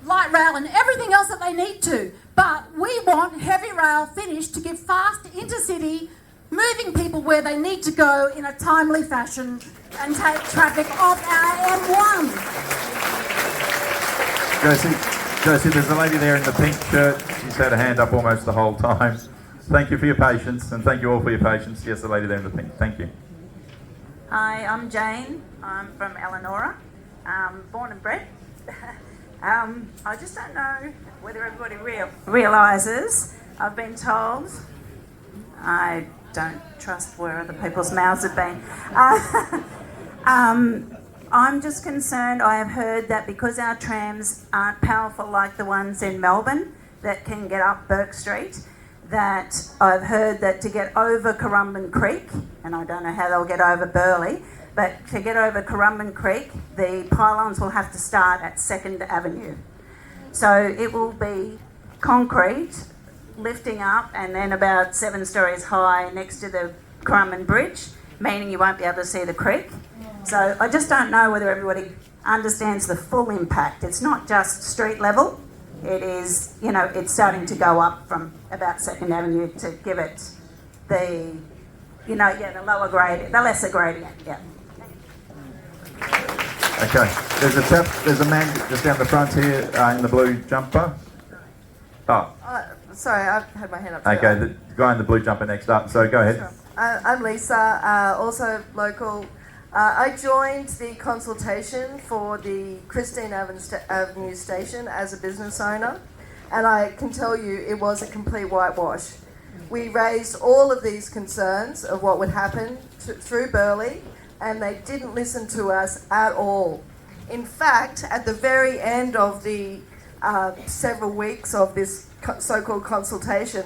light rail and everything else that they need to. But we want heavy rail finished to give fast intercity, moving people where they need to go in a timely fashion and take traffic off our M1. Josie, there's a lady there in the pink shirt. She's had a hand up almost the whole time. Thank you for your patience, and thank you all for your patience. Yes, the lady there in the pink. Thank you. Hi, I'm Jane. I'm from Elanora, born and bred. I just don't know whether everybody realises. I've been told. I don't trust where other people's mouths have been. I'm just concerned. I have heard that because our trams aren't powerful like the ones in Melbourne that can get up Burke Street, that I've heard that to get over Currumbin Creek, and I don't know how they'll get over Burleigh, but to get over Currumbin Creek, the pylons will have to start at 2nd Avenue. So it will be concrete, lifting up, and then about 7 stories high next to the Currumbin Bridge, meaning you won't be able to see the creek. So I just don't know whether everybody understands the full impact. It's not just street level. It is, it's starting to go up from about 2nd Avenue to give it the, the lower grade, the lesser gradient, yeah. Okay, there's a man just down the front here in the blue jumper. Oh. Sorry, I've had my hand up too. Okay, the guy in the blue jumper next up, so go ahead. Sure. I'm Lisa, also local. I joined the consultation for the Christine Avenue station as a business owner, and I can tell you it was a complete whitewash. We raised all of these concerns of what would happen through Burleigh, and they didn't listen to us at all. In fact, at the very end of the several weeks of this so-called consultation,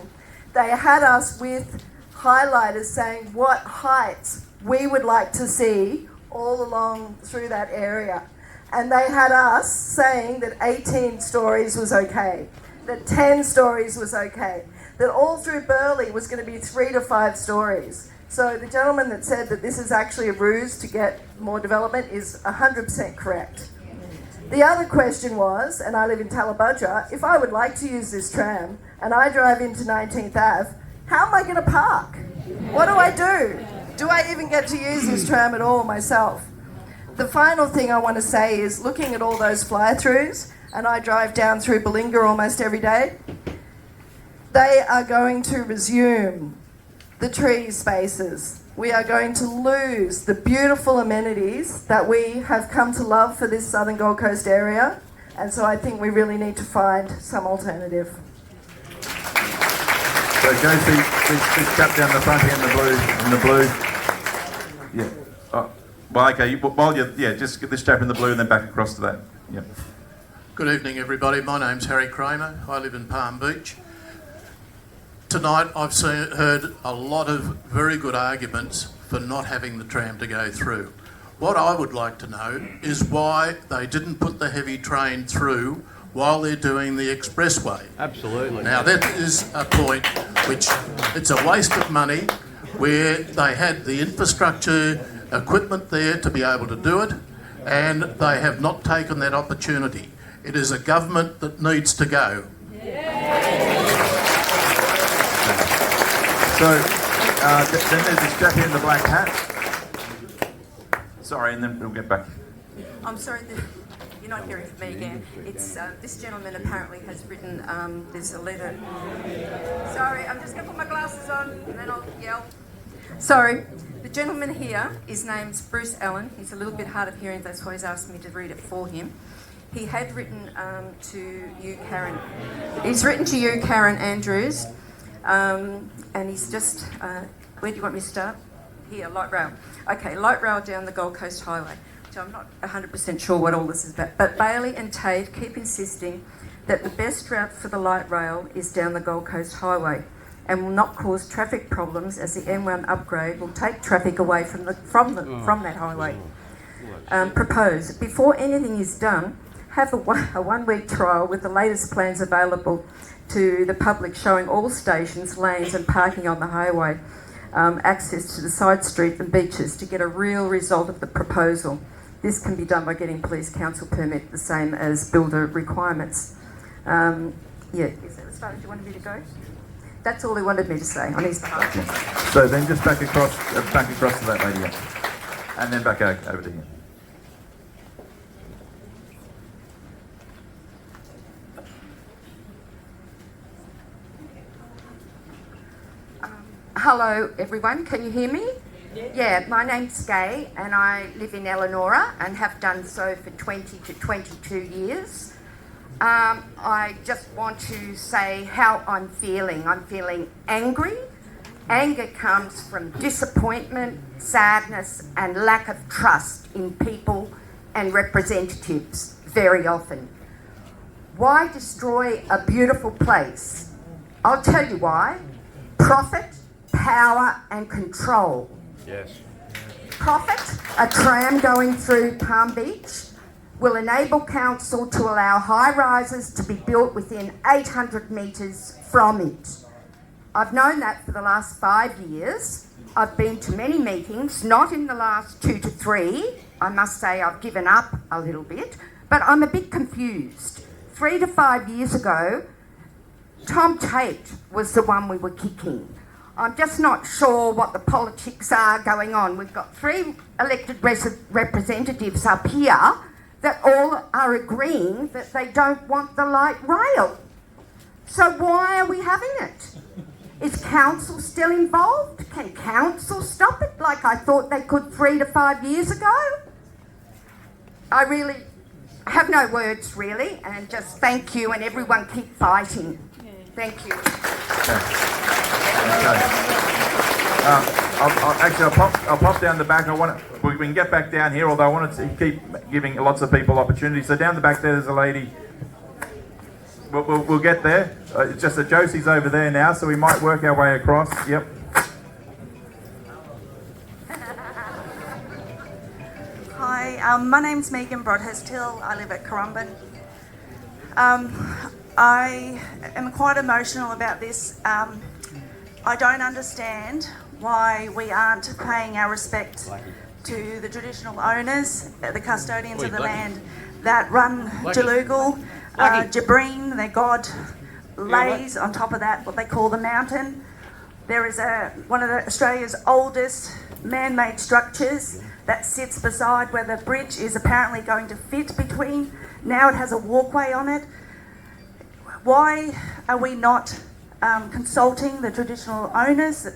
they had us with highlighters saying what heights we would like to see all along through that area. And they had us saying that 18 stories was okay, that 10 stories was okay, that all through Burleigh was going to be 3 to 5 stories. So the gentleman that said that this is actually a ruse to get more development is 100% correct. The other question was, and I live in Talabudra, if I would like to use this tram and I drive into 19th Ave, how am I going to park? What do I do? Do I even get to use this tram at all myself? The final thing I want to say is looking at all those fly-throughs, and I drive down through Balinga almost every day, they are going to resume the tree spaces. We are going to lose the beautiful amenities that we have come to love for this southern Gold Coast area, and so I think we really need to find some alternative. So Josie, this chap down the front here in the blue. Yeah. Oh, well, okay. While you're, just get this chap in the blue and then back across to that. Yep. Good evening, everybody. My name's Harry Kramer. I live in Palm Beach. Tonight I've heard a lot of very good arguments for not having the tram to go through. What I would like to know is why they didn't put the heavy train through while they're doing the expressway. Absolutely. Now that is a point which it's a waste of money, where they had the infrastructure equipment there to be able to do it, and they have not taken that opportunity. It is a government that needs to go. So, then there's this chap here in the black hat. Sorry, and then we'll get back. I'm sorry, you're not hearing from me again. It's this gentleman apparently has written, there's a letter. Sorry, I'm just going to put my glasses on and then I'll yell. Sorry, the gentleman here, his name's Bruce Allen. He's a little bit hard of hearing, that's why he's asked me to read it for him. He had written to you, Karen. He's written to you, Karen Andrews. And he's just, where do you want me to start? Here, light rail. Okay, light rail down the Gold Coast Highway. So I'm not 100% sure what all this is about. But Bailey and Tate keep insisting that the best route for the light rail is down the Gold Coast Highway and will not cause traffic problems, as the M1 upgrade will take traffic away from that highway. Propose, before anything is done, have a one-week trial with the latest plans available to the public, showing all stations, lanes and parking on the highway, access to the side streets and beaches, to get a real result of the proposal. This can be done by getting police council permit, the same as builder requirements. Is that as far as you wanted me to go? That's all he wanted me to say on his behalf. So then just back across to that lady, and then back over to him. Hello everyone, can you hear me? Yeah, my name's Gay and I live in Eleanora and have done so for 20 to 22 years. I just want to say how I'm feeling. I'm feeling angry. Anger comes from disappointment, sadness and lack of trust in people and representatives very often. Why destroy a beautiful place? I'll tell you why. Profit, power and control. Yes. Profit, a tram going through Palm Beach, will enable council to allow high rises to be built within 800 metres from it. I've known that for the last 5 years. I've been to many meetings, not in the last 2 to 3. I must say I've given up a little bit, but I'm a bit confused. 3 to 5 years ago, Tom Tate was the one we were kicking. I'm just not sure what the politics are going on. We've got 3 elected representatives up here that all are agreeing that they don't want the light rail. So why are we having it? Is council still involved? Can council stop it like I thought they could 3 to 5 years ago? I really have no words really, and just thank you, and everyone keep fighting. Thank you. I'll pop down the back. We can get back down here, although I wanted to keep giving lots of people opportunities. So down the back there's a lady. We'll get there. It's just that Josie's over there now, so we might work our way across. Yep. Hi, my name's Megan Broadhurst Hill. I live at Currumbin. I am quite emotional about this. I don't understand why we aren't paying our respect to the traditional owners, the custodians of the land. that run Jalugal, Jabreen, their god, lays on top of that, what they call the mountain. There is one of Australia's oldest man-made structures that sits beside where the bridge is apparently going to fit between. Now it has a walkway on it. Why are we not consulting the traditional owners,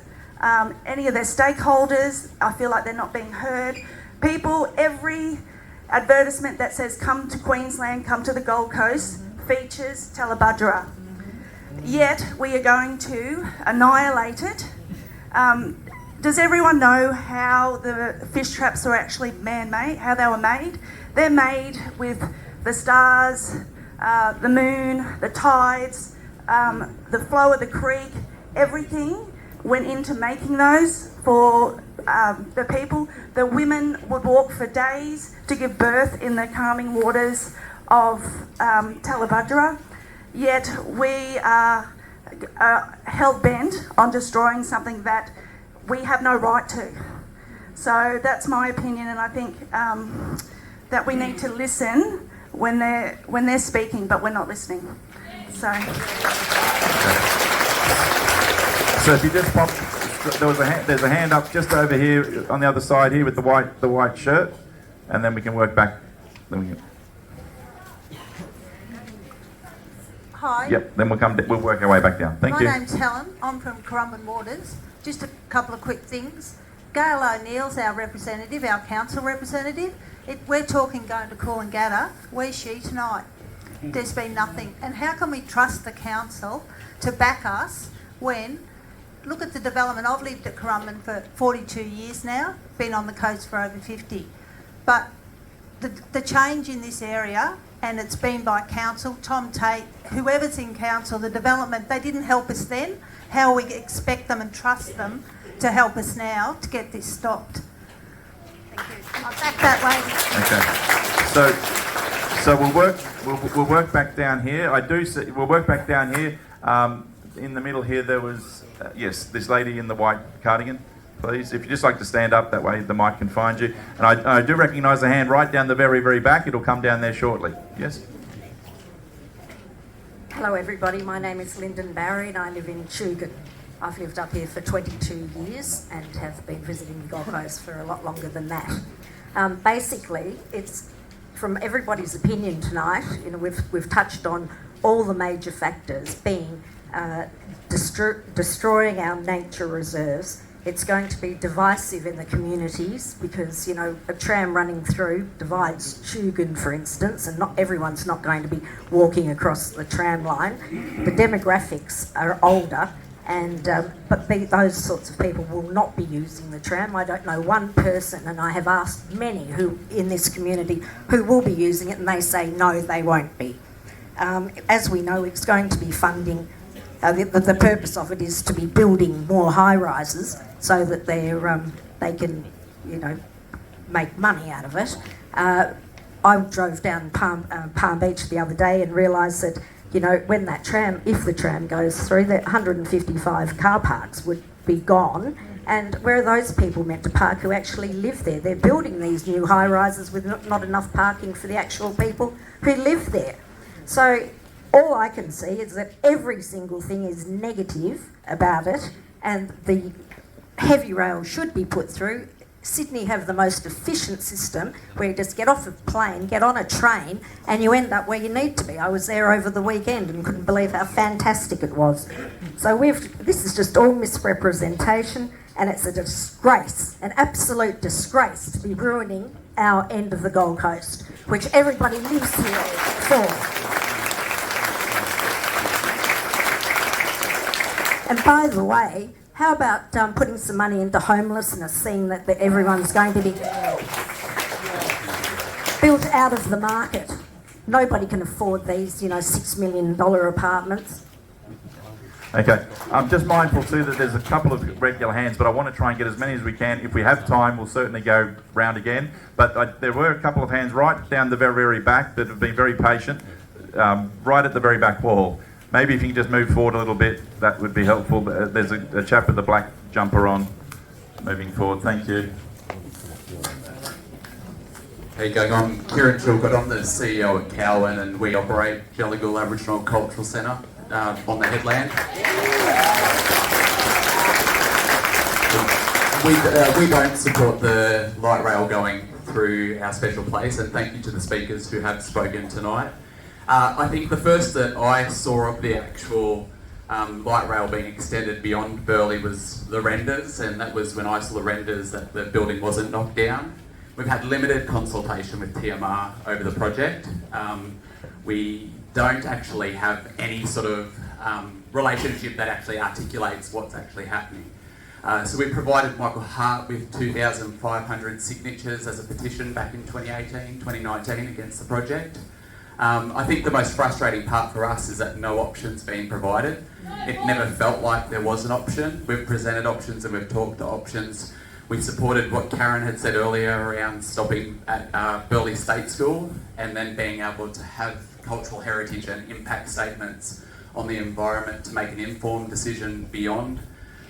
any of their stakeholders? I feel like they're not being heard. People, every advertisement that says come to Queensland, come to the Gold Coast, features Talabudra. Yet we are going to annihilate it. Does everyone know how the fish traps are actually man-made, how they were made? They're made with the stars, the moon, the tides, the flow of the creek, everything went into making those for the people. The women would walk for days to give birth in the calming waters of Talabudra. Yet we are hell-bent on destroying something that we have no right to. So that's my opinion, and I think that we need to listen when they're speaking, but we're not listening. So if you just pop, there's a hand up just over here on the other side here with the white shirt, and then we can work back. Hi. Yep. Then we'll work our way back down. Thank you. My name's Helen. I'm from Currumbin Waters. Just a couple of quick things. Gail O'Neill's our representative, our council representative. We're talking going to Coolangatta. Where's she tonight? There's been nothing. And how can we trust the council to back us when, look at the development. I've lived at Currumbin for 42 years now, been on the coast for over 50. But the change in this area, and it's been by council, Tom Tate, whoever's in council, the development, they didn't help us then. How we expect them and trust them to help us now to get this stopped. Thank you. I'll back that way. Okay. So we'll work back down here. We'll work back down here. In the middle here, there was yes, this lady in the white cardigan. Please, if you'd just like to stand up, that way the mic can find you. And I do recognise a hand right down the very, very back. It'll come down there shortly. Yes? Hello everybody, my name is Lyndon Barry and I live in Chugan. I've lived up here for 22 years and have been visiting the Gold Coast for a lot longer than that. Basically, it's from everybody's opinion tonight, you know, we've touched on all the major factors being destroying our nature reserves. It's going to be divisive in the communities because, you know, a tram running through divides Chugan, for instance, and not everyone's not going to be walking across the tram line. The demographics are older, and but those sorts of people will not be using the tram. I don't know one person, and I have asked many who in this community who will be using it, and they say no, they won't be. As we know, it's going to be funding. The purpose of it is to be building more high rises so that they can, you know, make money out of it. I drove down Palm Beach the other day and realised that, you know, when that tram, if the tram goes through, that 155 car parks would be gone. And where are those people meant to park who actually live there? They're building these new high rises with not enough parking for the actual people who live there. So all I can see is that every single thing is negative about it, and the heavy rail should be put through. Sydney have the most efficient system where you just get off a plane, get on a train, and you end up where you need to be. I was there over the weekend and couldn't believe how fantastic it was. So this is just all misrepresentation, and it's a disgrace, an absolute disgrace to be ruining our end of the Gold Coast, which everybody lives here for. And by the way, how about putting some money into homelessness, seeing that everyone's going to be built out of the market? Nobody can afford these, you know, $6 million apartments. Okay. I'm just mindful too that there's a couple of regular hands, but I want to try and get as many as we can. If we have time, we'll certainly go round again. But there were a couple of hands right down the very, very back that have been very patient, right at the very back wall. Maybe if you can just move forward a little bit, that would be helpful. There's a chap with the black jumper on, moving forward. Thank you. How you going? I'm Kieran Chilcott. I'm the CEO at Cowan, and we operate Gulligal Aboriginal Cultural Centre on the headland. We don't support the light rail going through our special place, and thank you to the speakers who have spoken tonight. I think the first that I saw of the actual light rail being extended beyond Burleigh was the renders, and that was when I saw the renders that the building wasn't knocked down. We've had limited consultation with TMR over the project. We don't actually have any sort of relationship that actually articulates what's actually happening. So we provided Michael Hart with 2,500 signatures as a petition back in 2018, 2019 against the project. I think the most frustrating part for us is that no option's been provided. It never felt like there was an option. We've presented options and we've talked to options. We supported what Karen had said earlier around stopping at Burleigh State School and then being able to have cultural heritage and impact statements on the environment to make an informed decision beyond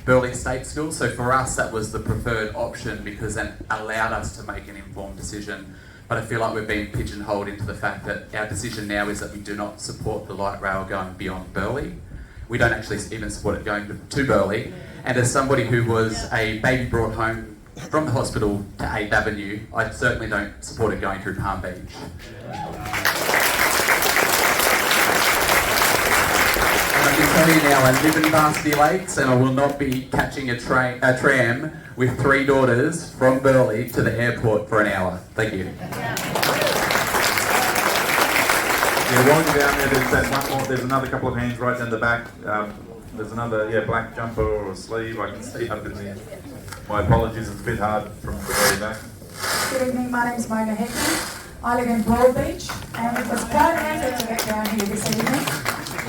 Burleigh State School. So for us, that was the preferred option because that allowed us to make an informed decision. But I feel like we've been pigeonholed into the fact that our decision now is that we do not support the light rail going beyond Burleigh. We don't actually even support it going to Burleigh. And as somebody who was a baby brought home from the hospital to 8th Avenue, I certainly don't support it going through Palm Beach. I can tell you now, I live in Varsity Lakes and I will not be catching a tram with 3 daughters from Burleigh to the airport for an hour. Thank you. Yeah, while you're down there, there's another couple of hands right down the back. There's another, black jumper or a sleeve I can see up in there. My apologies, it's a bit hard from the very back. Good evening, my name's Mona Heckman. I live in Broad Beach and it was quite an effort to get down here this evening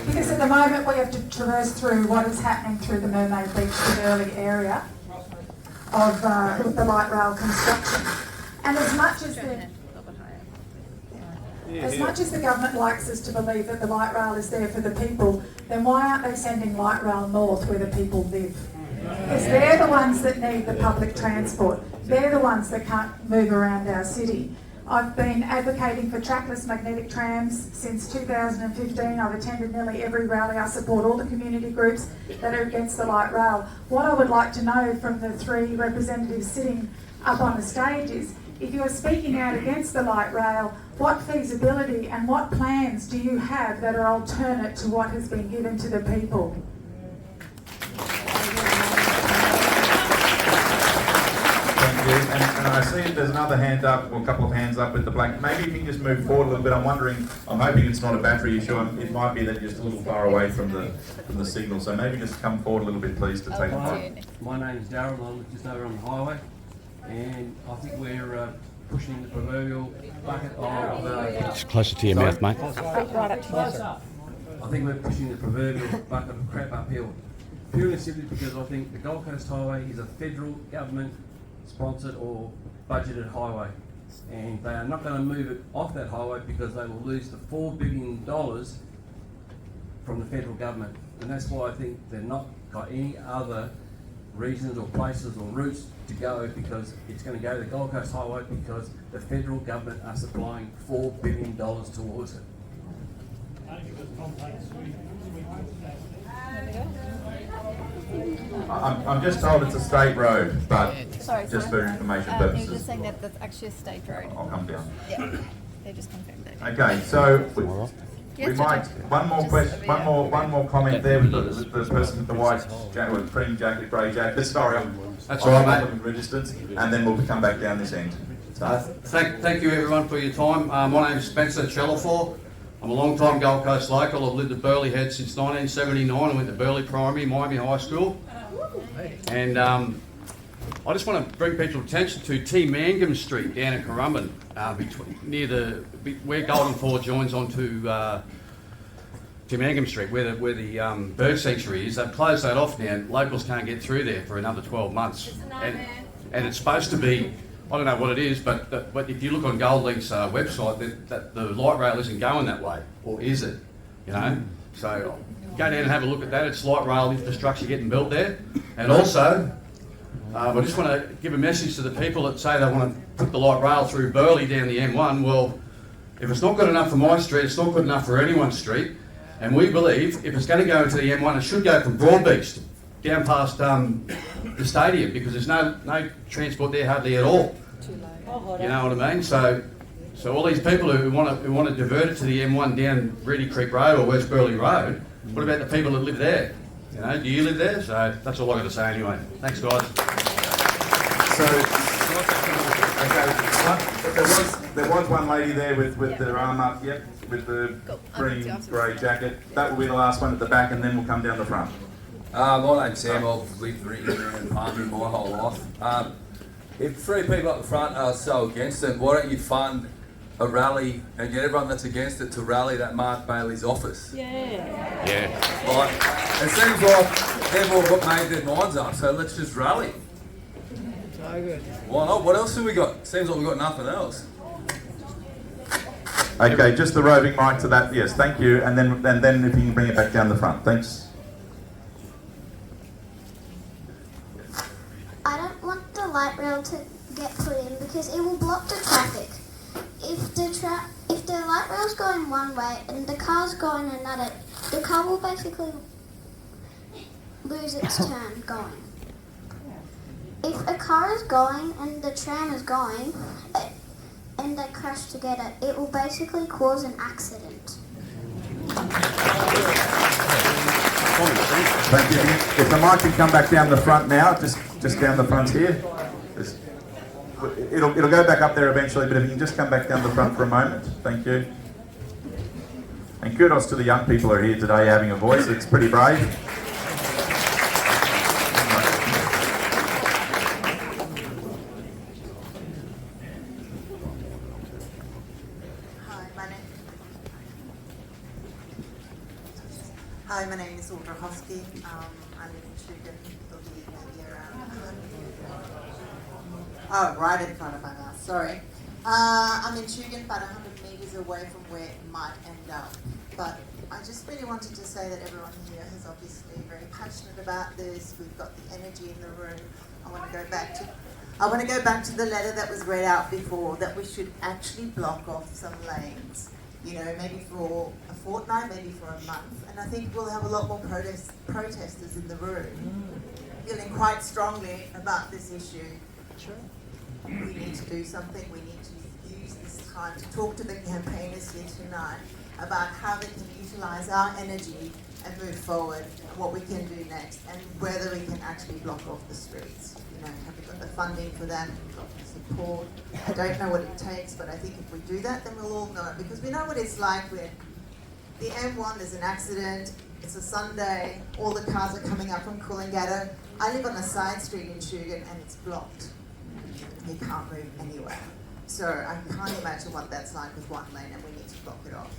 because at the moment we have to traverse through what is happening through the Mermaid Beach, the early area of the light rail construction. And as much as the government likes us to believe that the light rail is there for the people, then why aren't they sending light rail north where the people live? Because they're the ones that need the public transport. They're the ones that can't move around our city. I've been advocating for trackless magnetic trams since 2015. I've attended nearly every rally. I support all the community groups that are against the light rail. What I would like to know from the 3 representatives sitting up on the stage is, if you're speaking out against the light rail, what feasibility and what plans do you have that are alternate to what has been given to the people? Thank you. And I see there's another hand up, or a couple of hands up with the black. Maybe if you can just move forward a little bit. I'm hoping it's not a battery issue. It might be that you're just a little far away from the signal. So maybe just come forward a little bit, please, to take the mic. My name's Darryl. I live just over on the highway, and I think we're pushing the proverbial bucket of... Just closer to your mouth, mate. Right up closer. I think we're pushing the proverbial bucket of crap uphill. Purely simply because I think the Gold Coast Highway is a federal government sponsored or budgeted highway, and they are not going to move it off that highway because they will lose the $4 billion from the federal government, and that's why I think they've not got any other reasons or places or routes to go, because it's going to go to the Gold Coast Highway because the federal government are supplying $4 billion towards it. I'm just told it's a state road, but just for information purposes. You're just saying that that's actually a state road. I'll come down. Yeah, they just confirmed that. Okay, so we might one more comment there with the person with the white jacket, with cream jacket, grey jacket. Sorry, that's all right, mate. Resistance, and then we'll come back down this end. Thank you everyone for your time. My name's Spencer Chellafor. I'm a long-time Gold Coast local. I've lived at Burleigh Head since 1979. I went to Burleigh Primary, Miami High School. And I just want to bring people's attention to T. Mangum Street down in Currumbin, near where Golden Four joins onto T. Mangum Street, where the bird sanctuary is. They've closed that off now, and locals can't get through there for another 12 months. And it's supposed to be, I don't know what it is, but if you look on GoldLink's website, that the light rail isn't going that way, or is it? You know, so go down and have a look at that. It's light rail infrastructure getting built there, and also I just want to give a message to the people that say they want to put the light rail through Burleigh down the M1. Well, if it's not good enough for my street, it's not good enough for anyone's street. And we believe if it's going to go into the M1, it should go from Broadbeach down past the stadium, because there's no transport there hardly at all. You know what I mean? So all these people who want to divert it to the M1 down Reedy Creek Road or West Burleigh Road, what about the people that live there? You know, do you live there? So that's all I've got to say anyway. Thanks, guys. So, okay, there was one lady there with their arm up, yep, with the green grey jacket. That will be the last one at the back, and then we'll come down the front. My name's Sam. I've lived in Palmy my whole life. If three people up the front are so against it, why don't you fund a rally and get everyone that's against it to rally at Mark Bailey's office? Yeah. Like, it seems like they've all made their minds up, so let's just rally. So good. Why not? What else have we got? Seems like we've got nothing else. Okay, just the roving mic to that. Yes, thank you. And then if you can bring it back down the front. Thanks. I don't want the light rail to get put in because it will block the traffic. If the light rail's going one way and the car's going another, the car will basically lose its turn going. If a car is going and the tram is going and they crash together, it will basically cause an accident. Thank you. If the mic can come back down the front now, just down the front here. It'll go back up there eventually, but if you can just come back down the front for a moment. Thank you. And kudos to the young people who are here today having a voice. It's pretty brave. Hi, my name is Audra Hosky. I live in Shugan. It'll be maybe around 100. Oh, right in front of my house, sorry. I'm in Shugan, about 100 metres away from where it might end up. But I just really wanted to say that everyone here is obviously very passionate about this. We've got the energy in the room. I want to go back to the letter that was read out before, that we should actually block off some lanes. You know, maybe for a fortnight, maybe for a month. And I think we'll have a lot more protesters in the room feeling quite strongly about this issue. Sure. We need to do something. We need to use this time to talk to the campaigners here tonight about how they can utilise our energy and move forward, and what we can do next, and whether we can actually block off the streets. You know, have we got the funding for that? Have we got the support? I don't know what it takes, but I think if we do that, then we'll all know it, because we know what it's like when the M1, there's an accident, it's a Sunday, all the cars are coming up from Coolangatta. I live on a side street in Shugan and it's blocked. You can't move anywhere. So I can't imagine what that's like with one lane, and we need to block it off.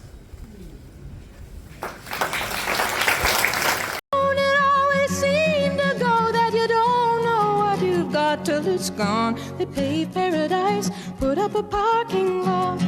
It always seemed to go that you don't know what you've got till it's gone. They paved paradise, put up a parking lot.